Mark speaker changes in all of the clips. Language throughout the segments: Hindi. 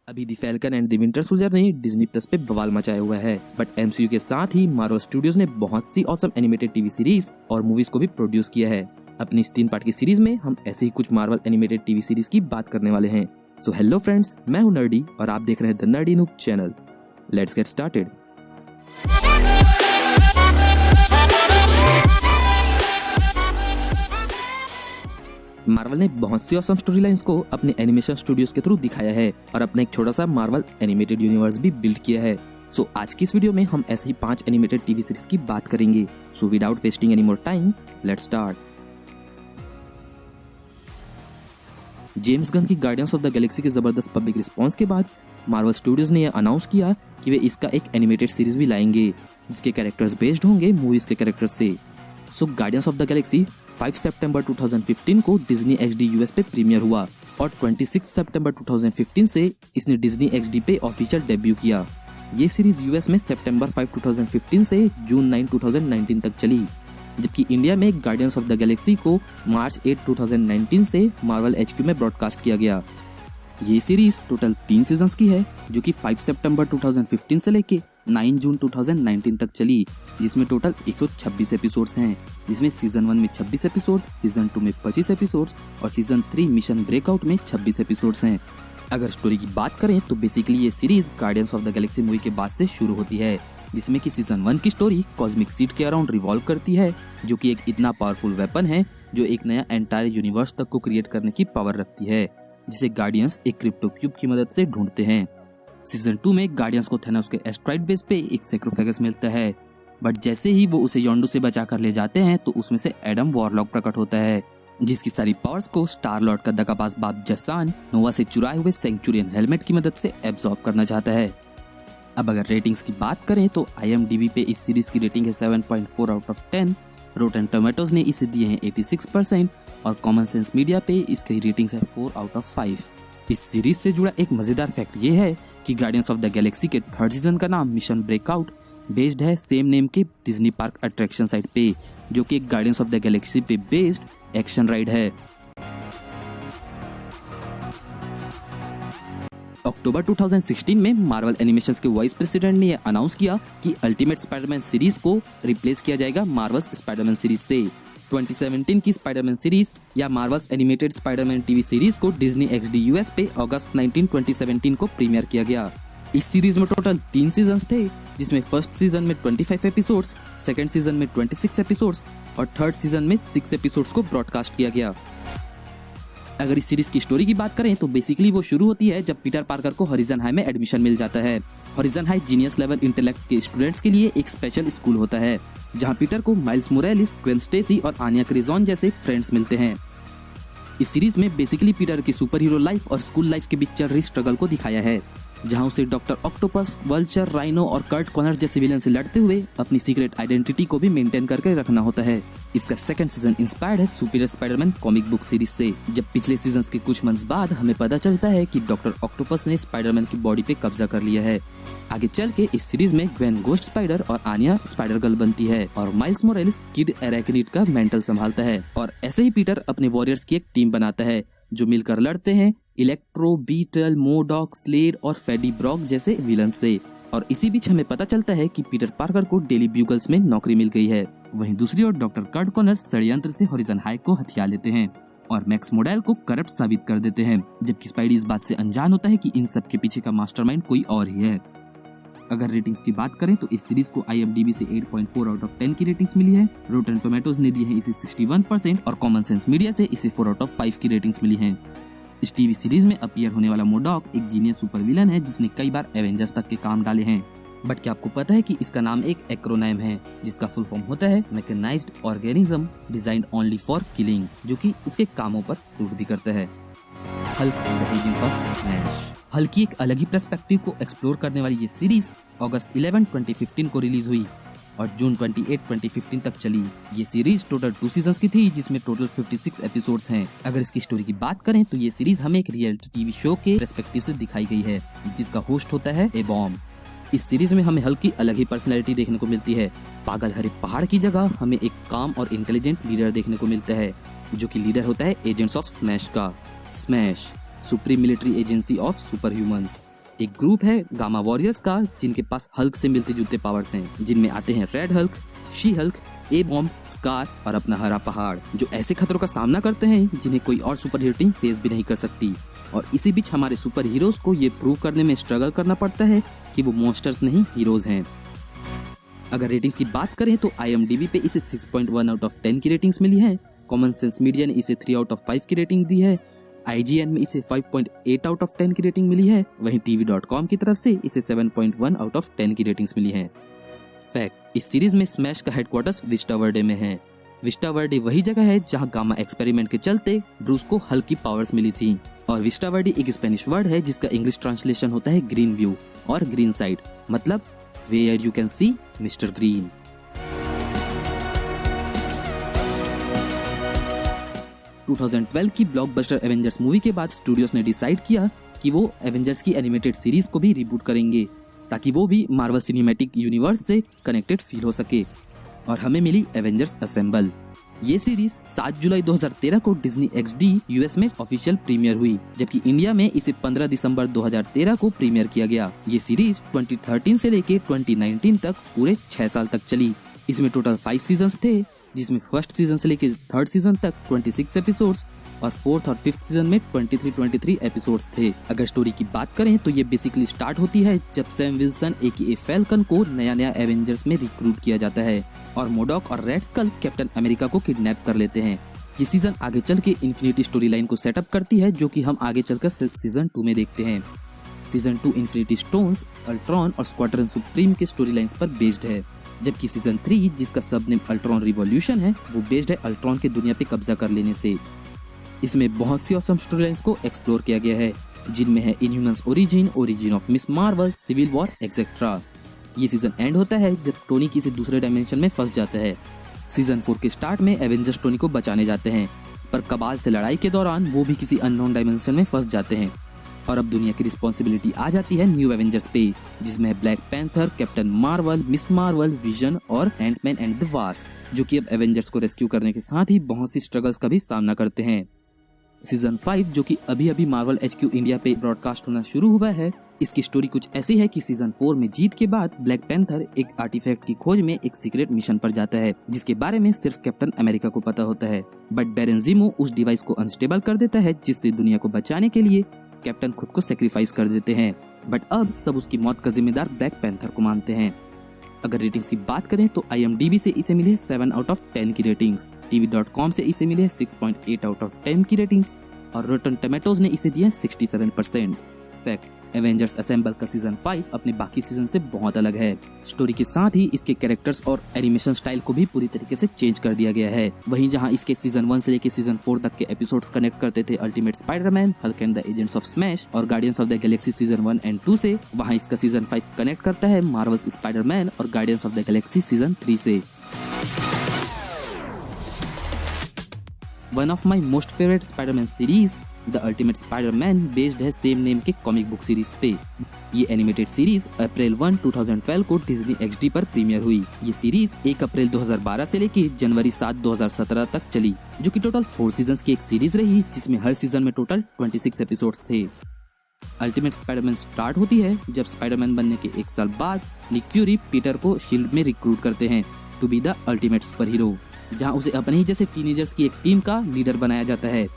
Speaker 1: अभी the falcon and the winter soldier ने डिज्नी प्लस पे बवाल मचाया हुआ है, बट एमसीयू के साथ ही मार्वल स्टूडियोज ने बहुत सी ऑसम एनिमेटेड टीवी सीरीज और मूवीज को भी प्रोड्यूस किया है। अपनी इस 3 पार्ट की सीरीज में हम ऐसे ही कुछ मार्वल एनिमेटेड टीवी सीरीज की बात करने वाले हैं। सो हेलो फ्रेंड्स, मैं हूं नर्डी और आप देख रहे हैं the nerdy noob channel. Let's get started. Marvel ने बहुत सी ऑसम स्टोरी लाइन्स को अपने एनिमेशन स्टूडियोज के थ्रू दिखाया है और अपना एक छोटा सा मार्वल एनिमेटेड यूनिवर्स भी बिल्ड किया है। सो आज की इस वीडियो में हम ऐसे ही 5 एनिमेटेड टीवी सीरीज की बात करेंगे। So without wasting any more time, let's start. James Gunn की गार्डियंस ऑफ द गैलेक्सी के जबरदस्त पब्लिक रिस्पांस के बाद मार्वल स्टूडियोज ने यह अनाउंस किया कि वे इसका एक एनिमेटेड सीरीज भी लाएंगे जिसके कैरेक्टर्स बेस्ड होंगे मूवीज के कैरेक्टर्स से। सो गार्डियंस ऑफ द गैलेक्सी 5 सितंबर 2015 को डिज्नी XD यूएस पे प्रीमियर हुआ और 26 सितंबर 2015 से इसने डिज्नी XD पे ऑफिशियल डेब्यू किया। ये सीरीज यूएस में सितंबर 5, 2015 से जून 9, 2019 तक चली, जबकि इंडिया में गार्डियंस ऑफ द गैलेक्सी को मार्च 8, 2019 से मार्वल HQ में ब्रॉडकास्ट किया गया। ये सीरीज टोटल 3 सीजन्स की है जो कि 5 सितंबर 2015 से लेके 9 जून 2019 तक चली, जिसमें टोटल 126 एपिसोड्स हैं, जिसमें सीजन 1 में 26 एपिसोड, सीजन 2 में 25 एपिसोड्स और सीजन 3 मिशन ब्रेकआउट में 26 एपिसोड्स हैं। अगर स्टोरी की बात करें तो बेसिकली ये series guardians of the Galaxy movie के बाद से शुरू होती है, जिसमें कि सीजन 1 की स्टोरी कॉस्मिक सीड के अराउंड रिवॉल्व करती है, जो कि एक इतना पावरफुल वेपन है जो एक नया एंटायर यूनिवर्स तक को क्रिएट करने की पावर रखती है, जिसे गार्डियंस एक क्रिप्टो क्यूब की मदद से ढूंढते हैं। सीजन 2 में गार्डियंस को थैनोस के एस्ट्रॉइड बेस पे एक सैक्रोफेगस मिलता है, बट जैसे ही वो उसे योंडू से बचा कर ले जाते हैं तो उसमें से एडम वॉरलॉक प्रकट होता है, जिसकी सारी पावर्स को स्टार लॉर्ड का दगाबाज बाप जसान नोवा से चुराए हुए सेंचुरियन हेलमेट की मदद से एब्जॉर्ब करना चाहता है। अब अगर रेटिंग्स की बात करें तो IMDb पे इस सीरीज की रेटिंग है 7.4 आउट ऑफ 10, रोटन टोमेटोज ने इसे दिए हैं 86% और कॉमन सेंस मीडिया पे इसकी रेटिंग है 4 आउट ऑफ 5। इस सीरीज से जुड़ा एक मजेदार फैक्ट ये है कि गार्डियंस ऑफ द गैलेक्सी के 3rd सीजन का नाम मिशन ब्रेकआउट बेस्ड है सेम नेम के डिज्नी पार्क अट्रैक्शन साइट पे, जो कि एक गार्डियंस ऑफ द गैलेक्सी पे बेस्ड एक्शन राइड है। अक्टूबर 2016 में मार्वल एनिमेशंस के वाइस प्रेसिडेंट ने यह अनाउंस किया कि अल्टीमेट स्पाइडरमैन सीरीज को रिप्लेस किया जाएगा मार्वल्स स्पाइडरमैन सीरीज से। 2017 की स्पाइडरमैन सीरीज या Marvels animated Spiderman TV series को डिज्नी XD यूएस पे अगस्त 19, 2017 को प्रीमियर किया गया। इस सीरीज में टोटल 3 सीजन्स थे, जिसमें फर्स्ट सीजन में 25 एपिसोड्स, सेकंड सीजन में 26 एपिसोड्स और थर्ड सीजन में 6 एपिसोड्स को ब्रॉडकास्ट किया गया। अगर इस सीरीज की स्टोरी की बात करें तो बेसिकली वो शुरू होती है जब पीटर पार्कर को हॉरिजन हाई में एडमिशन मिल जाता है। Horizon high genius level intellect के स्टूडेंट्स के लिए एक स्पेशल स्कूल होता है, जहां पीटर को माइल्स मोरेलिस, ग्वेन स्टेसी और आनिया क्रिजॉन जैसे फ्रेंड्स मिलते हैं। इस सीरीज में बेसिकली पीटर की सुपर हीरो लाइफ और स्कूल लाइफ के बीच चल रही स्ट्रगल को दिखाया है, जहां उसे डॉक्टर ऑक्टोपस, वल्चर, राइनो और कर्ट कॉनर्स जैसे विलन से लड़ते हुए अपनी सीक्रेट आइडेंटिटी को भी मेंटेन करके रखना होता है। इसका सेकंड सीजन इंस्पायर्ड है superior Spiderman comic book series से, जब पिछले सीजन्स के कुछ मंथ्स बाद हमें पता चलता है कि डॉक्टर ऑक्टोपस ने स्पाइडरमैन की बॉडी पे कब्जा कर लिया है। आगे चल के इस सीरीज में ग्वेन गोस्ट स्पाइडर और आनिया स्पाइडर गर्ल बनती है और माइल्स मोरेलिस किड एराकिनिड का मेंटल संभालता है, और ऐसे ही पीटर अपने वॉरियर्स की एक टीम बनाता है जो मिलकर लड़ते हैं इलेक्ट्रो, बीटल, मोडॉक, स्लेड और फेडी ब्रॉक जैसे विलन से। और इसी बीच हमें पता चलता है कि पीटर पार्कर को डेली ब्यूगल्स में नौकरी मिल गई है। वहीं दूसरी ओर डॉक्टर कर्ट कॉनर्स षड्यंत्र से हॉरिजन हाई को हथिया लेते हैं और मैक्स मोडेल को करप्ट साबित कर देते हैं, जबकि स्पाइडी इस बात से अनजान होता है कि इन सब के पीछे का मास्टरमाइंड कोई और ही है। अगर रेटिंग्स की बात करें तो इस सीरीज को IMDb से 8.4 आउट ऑफ 10 की रेटिंग्स मिली है, रोटन टोमेटोज ने दी है इसे 61% और कॉमन सेंस मीडिया से इसे 4 आउट ऑफ 5 की रेटिंग्स मिली हैं। इस टीवी सीरीज में अपीयर होने वाला मोडॉक एक जीनियस सुपर विलन है जिसने कई बार एवेंजर्स तक के काम डाले हैं। बट क्या आपको पता है कि इसका नाम एक एक्रोनिम है जिसका फुल फॉर्म होता है mechanized organism designed only for killing, जो कि इसके कामों पर सूट भी करता है। Hulk and the agents of smash. Hulk की एक अलग ही पर्सपेक्टिव को एक्सप्लोर करने वाली ये सीरीज अगस्त 11, 2015 को रिलीज हुई और जून 28, 2015 तक चली। ये सीरीज टोटल 2 सीजन्स की थी, जिसमें टोटल 56 एपिसोड्स हैं। अगर इसकी स्टोरी की बात करें तो ये सीरीज हमें एक रियलिटी टीवी शो के पर्सपेक्टिव से दिखाई गई है, जिसका होस्ट होता है ए बॉम्ब। इस सीरीज में हमें हल्क की अलग ही पर्सनैलिटी देखने को मिलती है। पागल हरे पहाड़ की जगह हमें एक काम और इंटेलिजेंट लीडर देखने को मिलता है, जो कि लीडर होता है एजेंट्स ऑफ स्मैश का। Smash supreme military agency of super humans. एक ग्रुप है गामा वॉरियर्स का, जिनके पास हल्क से मिलते जुलते पावर्स हैं, जिनमें आते हैं red Hulk, she Hulk, A bomb, scar और अपना हरा पहाड़, जो ऐसे खतरों का सामना करते हैं जिन्हें कोई और सुपर हीरो टीम फेस भी नहीं कर सकती। और इसी बीच हमारे सुपर हीरोज को ये प्रूव करने में स्ट्रगल करना पड़ता है कि वो मॉन्स्टर्स नहीं हीरोज हैं। अगर रेटिंग्स की बात करें तो IMDb पे इसे 6.1 आउट ऑफ 10 की रेटिंग्स मिली है। कॉमन सेंस मीडिया ने इसे 3 आउट ऑफ 5 की रेटिंग दी है। IGN में इसे 5.8 आउट ऑफ 10 की रेटिंग मिली है। वहीं TV.com की तरफ से इसे 7.1 आउट ऑफ 10 की रेटिंग्स मिली है। फैक्ट, इस सीरीज में स्मैश का हेडक्वार्टर्स विस्टा वर्ल्डे में है। विस्टा वर्ल्डे वही जगह है जहां गामा एक्सपेरिमेंट के चलते ब्रूस को हल्की पावर्स मिली थी। और विस्टा वर्ल्डे एक स्पेनिश वर्ड है जिसका इंग्लिश ट्रांसलेशन होता है ग्रीन व्यू और ग्रीन साइड, मतलब where you can see mister green. – 2012 की ब्लॉकबस्टर एवेंजर्स मूवी के बाद स्टूडियोज ने डिसाइड किया कि वो एवेंजर्स की एनिमेटेड सीरीज को भी रिबूट करेंगे ताकि वो भी मार्वल सिनेमैटिक यूनिवर्स से कनेक्टेड फील हो सके। और हमें मिली एवेंजर्स असेंबल। ये सीरीज 7 जुलाई 2013 को डिज्नी XD US में ऑफिशियल प्रीमियर हुई, जबकि इंडिया में इसे 15 दिसंबर 2013 को प्रीमियर किया गया। ये सीरीज 2013 से लेके 2019 तक पूरे 6 साल तक चली। इसमें टोटल 5 सीजन्स थे, जिसमें फर्स्ट सीजन से लेके थर्ड सीजन तक 26 एपिसोड्स और फोर्थ और फिफ्थ सीजन में 23 एपिसोड्स थे। अगर स्टोरी की बात करें तो ये बेसिकली स्टार्ट होती है जब सैम विल्सन AKA फैल्कन को नया एवेंजर्स में रिक्रूट किया जाता है और मोडॉक और रेड स्कल कैप्टन अमेरिका को किडनैप कर लेते हैं। ये सीजन आगे चल के इन्फिनिटी स्टोरी लाइन को सेटअप करती है, जो कि हम आगे चलकर सीजन 2 में देखते हैं। सीजन 2 इन्फिनिटी स्टोन्स, अल्ट्रॉन और स्क्वाड्रन सुप्रीम के स्टोरी लाइन पर बेस्ड है, जबकि सीजन 3 जिसका सब नेम अल्ट्रॉन रिवॉल्यूशन है वो बेस्ड है अल्ट्रॉन के दुनिया पे कब्जा कर लेने से। इसमें बहुत सी ऑसम स्टोरी लाइन्स को एक्सप्लोर किया गया है, जिनमें है Inhumans origin of Miss Marvel, civil war etcetera. ये सीजन एंड होता है जब टोनी किसी दूसरे डायमेंशन में फंस जाता है। सीजन 4 के स्टार्ट में एवेंजर्स टोनी को बचाने जाते हैं, पर कबाल से लड़ाई के दौरान वो भी किसी अननोन डायमेंशन में फंस जाते हैं और अब दुनिया की रिस्पॉन्सिबिलिटी आ जाती है न्यू एवेंजर्स पे, जिसमें है black panther, captain Marvel, miss Marvel, vision और एंटमैन एंड द वास्प, जो कि अब एवेंजर्स को रेस्क्यू करने के साथ ही बहुत सी स्ट्रगल्स का भी सामना करते हैं। सीजन 5 जो कि अभी मार्वल HQ इंडिया पे ब्रॉडकास्ट होना शुरू हुआ है, इसकी स्टोरी कुछ ऐसी है कि सीजन 4 में जीत के बाद ब्लैक पैंथर एक आर्टिफैक्ट की खोज में एक सीक्रेट मिशन पर जाता है, जिसके बारे में सिर्फ कैप्टन अमेरिका को पता होता है। बट बैरन ज़ीमो उस डिवाइस को अनस्टेबल कर देता है, जिससे दुनिया को बचाने के लिए कैप्टन खुद को सेक्रीफाइस कर देते हैं। बट अब सब उसकी मौत का जिम्मेदार ब्लैक पैंथर को मानते हैं। अगर रेटिंग्स की बात करें तो IMDb से इसे मिले 7 आउट ऑफ 10 की रेटिंग्स, TV.com से इसे मिले 6.8 आउट ऑफ 10 की रेटिंग्स और रोटन टोमेटोज ने इसे दिया 67%। फैक्ट, एवेंजर्स असेंबल का सीजन 5 अपने बाकी सीजन से बहुत अलग है। स्टोरी के साथ ही इसके कैरेक्टर्स और एनिमेशन स्टाइल को भी पूरी तरीके से चेंज कर दिया गया है। वहीं जहां इसके सीजन 1 से लेकर सीजन 4 तक के एपिसोड्स कनेक्ट करते थे ultimate Spiderman, Hulk and the agents of SMASH और Guardians of the Galaxy season 1 एंड 2 से, वहां इसका सीजन 5 कनेक्ट करता है मार्वल्स स्पाइडरमैन और Guardians of the Galaxy season 3 से। One of my most favourite Spiderman series the Ultimate Spiderman based है सेम नेम के कॉमिक बुक सीरीज पे। ये एनिमेटेड सीरीज अप्रैल 1, 2012 को डिज्नी XD पर प्रीमियर हुई। ये सीरीज 1 अप्रैल 2012 से लेकर जनवरी 7, 2017 तक चली, जो कि टोटल 4 सीजन्स की एक सीरीज रही, जिसमें हर सीजन में टोटल 26 एपिसोड्स थे। अल्टीमेट स्पाइडरमैन स्टार्ट होती है जब स्पाइडरमैन बनने के 1 साल बाद निक फ्यूरी पीटर को शील्ड में रिक्रूट करते हैं to be the ultimate super hero, जहाँ उसे अपने ही जैसे टीनेजर्स की एक टीम का लीडर बनाया जाता है,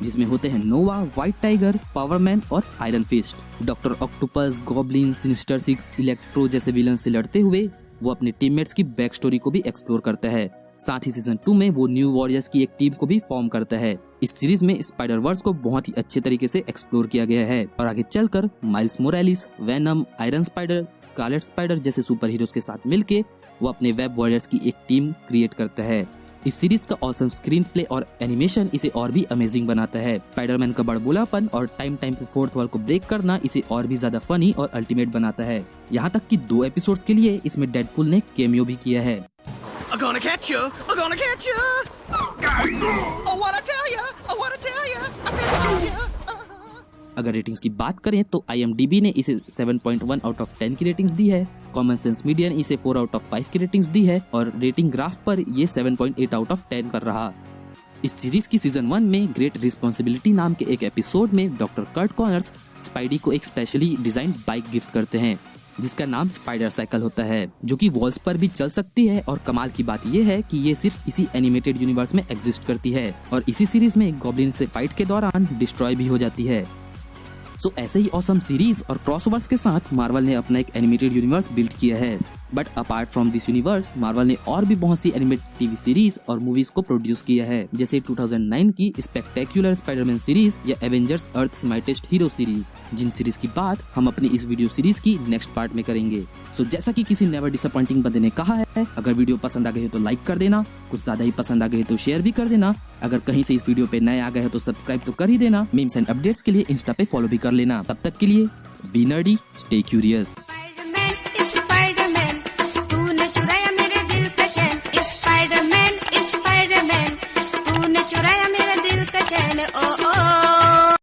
Speaker 1: जिसमें होते हैं नोवा, व्हाइट टाइगर, पावरमैन और Iron Fist. Doctor Octopus, Goblin, Sinister 6, Electro जैसे विलन से लड़ते हुए वो अपने टीममेट्स की बैक स्टोरी को भी एक्सप्लोर करता है। साथ ही सीजन 2 में वो न्यू वॉरियर्स की एक टीम को भी फॉर्म करता है। इस सीरीज में स्पाइडर वर्स को बहुत ही अच्छे तरीके से एक्सप्लोर किया गया है और आगे चलकर Miles Morales, Venom, Iron Spider, Scarlet Spider जैसे सुपर हीरोज के साथ मिलके वो अपने वेब वॉरियर्स की एक टीम क्रिएट करता है। इस सीरीज का ऑसम स्क्रीन प्ले और एनिमेशन इसे और भी अमेजिंग बनाता है। स्पाइडरमैन का बड़बोलापन और टाइम पे फोर्थ वॉल को ब्रेक करना इसे और भी ज्यादा फनी और अल्टीमेट बनाता है। यहाँ तक कि 2 एपिसोड्स के लिए इसमें डेडपूल ने कैमियो भी किया है। I'm gonna catch you. I'm gonna catch you. Oh, what I tell you? Oh, what I tell you? I'm gonna catch you. अगर रेटिंग्स की बात करें तो IMDb ने इसे 7.1 आउट ऑफ 10 की रेटिंग्स दी है। कॉमन सेंस मीडिया ने इसे 4 आउट ऑफ 5 की रेटिंग्स दी है और रेटिंग ग्राफ पर ये 7.8 आउट ऑफ 10 पर रहा। इस सीरीज की सीजन 1 में ग्रेट रिस्पॉन्सिबिलिटी नाम के एक एपिसोड में डॉक्टर कर्ट कॉनर्स स्पाइडी को एक स्पेशली डिजाइन बाइक गिफ्ट करते हैं जिसका नाम स्पाइडर साइकिल होता है, जो कि वॉल्स पर भी चल सकती है। और कमाल की बात यह है कि ये सिर्फ इसी एनिमेटेड यूनिवर्स में एग्जिस्ट करती है और इसी सीरीज में गॉब्लिन से फाइट के दौरान डिस्ट्रॉय भी हो जाती है। सो ऐसे ही ऑसम सीरीज और क्रॉसओवर्स के साथ मार्वल ने अपना एक एनिमेटेड यूनिवर्स बिल्ड किया है। But apart from this universe Marvel ने और भी बहुत सी एनिमेटेड टीवी सीरीज और मूवीज को प्रोड्यूस किया है, जैसे 2009 की स्पेक्टेक्युलर स्पाइडरमैन सीरीज या एवेंजर्स अर्थ माइटेस्ट हीरो सीरीज, जिन सीरीज की बात हम अपनी इस वीडियो सीरीज की नेक्स्ट पार्ट में करेंगे। सो जैसा कि किसी नेवर डिसअपॉइंटिंग बंदे ने कहा है, अगर वीडियो पसंद आ गई है तो लाइक कर देना, कुछ ज्यादा ही पसंद आ गई है तो शेयर भी कर देना। अगर कहीं से इस वीडियो पे नए आ गए हो तो सब्सक्राइब तो कर ही देना। मीम्स एंड अपडेट्स के लिए इंस्टा पे फॉलो भी कर लेना। तब तक के लिए बी नर्डी, स्टे क्यूरियस।